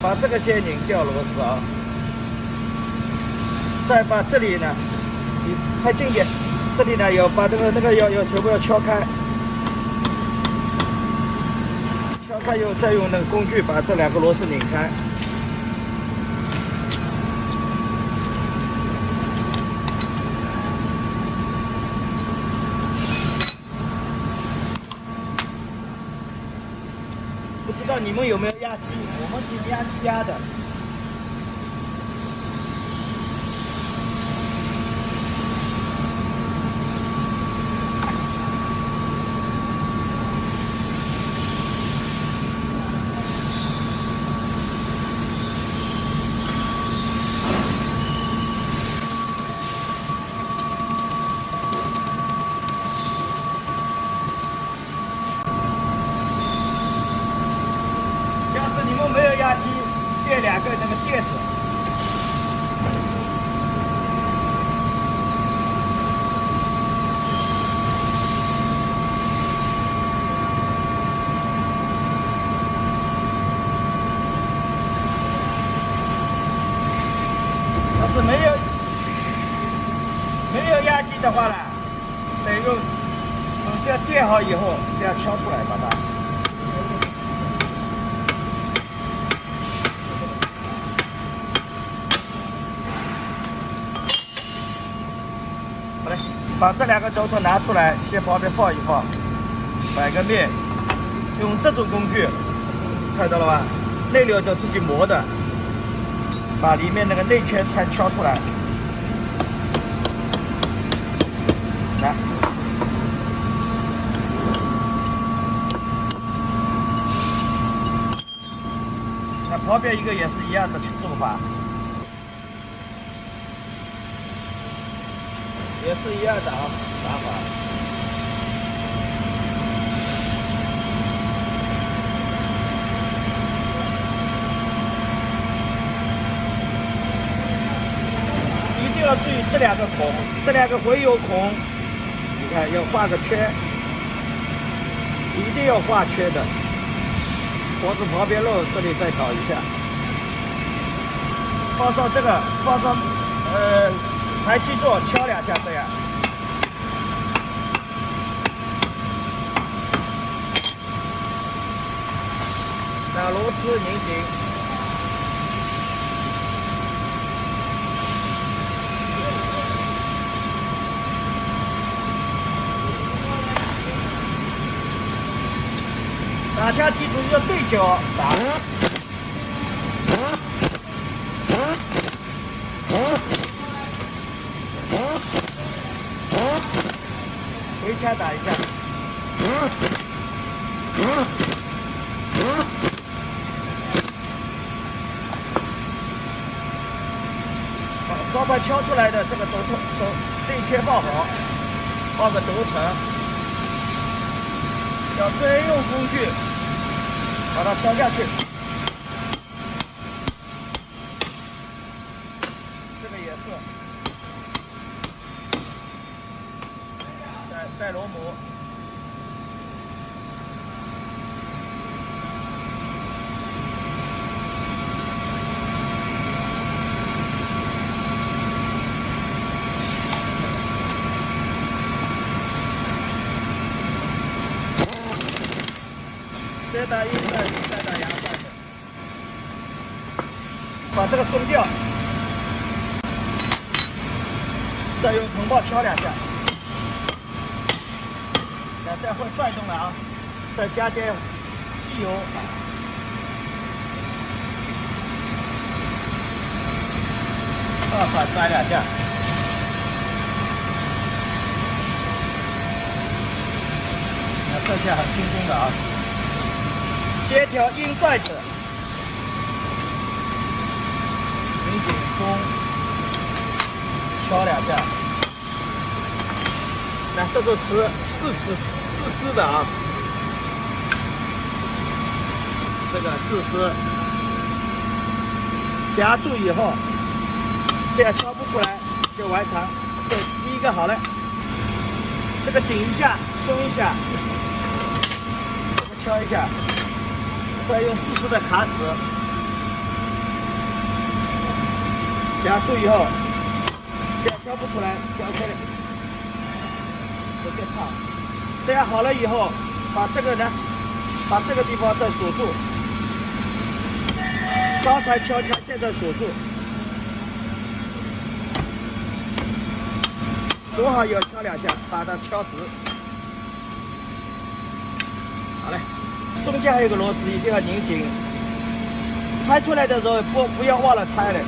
把这个先拧掉螺丝啊，再把这里呢，你拍近点，这里呢要把那个要全部要敲开，敲开以后再用那个工具把这2个螺丝拧开。不知道你们有没有压机？我们是用压机压的。你们没有压机，垫2个那个垫子。要是没有压机的话呢，得用这样垫好以后，这样敲出来把它。好嘞，把这2个轴承拿出来，先旁边放一放，摆个面，用这种工具，看到了吧？内流轴自己磨的，把里面那个内圈敲出来，来，那旁边一个也是一样的做法。也是一样的啊，打法。一定要注意这2个孔，这2个回油孔，你看要画个圈，一定要画圈的，否则旁边漏，这里再搞一下。放上这个，放上排气座敲2下，这样。把螺丝拧紧。打枪记住要对角打。回枪打一下。把双盘敲出来的这个轴内圈放好，放个轴承，要真用工具把它敲下去。这个也是。带螺母，先打阴带，再打阳带，把这个松掉，再用铜棒敲2下。这样会转动了啊！再加点机油，反转2下。那这下很轻松的啊！协调阴拽子，拧紧松，敲2下。那这就4丝的啊，这个4丝夹住以后，这样敲不出来就完成。这第一个好了，这个紧一下，松一下，这个敲一下，再用4丝的卡尺加速以后，这样挑不出来，挑开了，有点烫。这样好了以后，把这个呢，把这个地方再锁住。刚才敲开，现在锁住。锁好以后敲2下，把它敲直。好嘞，中间还有个螺丝，一定要拧紧。拆出来的时候不要忘了拆了。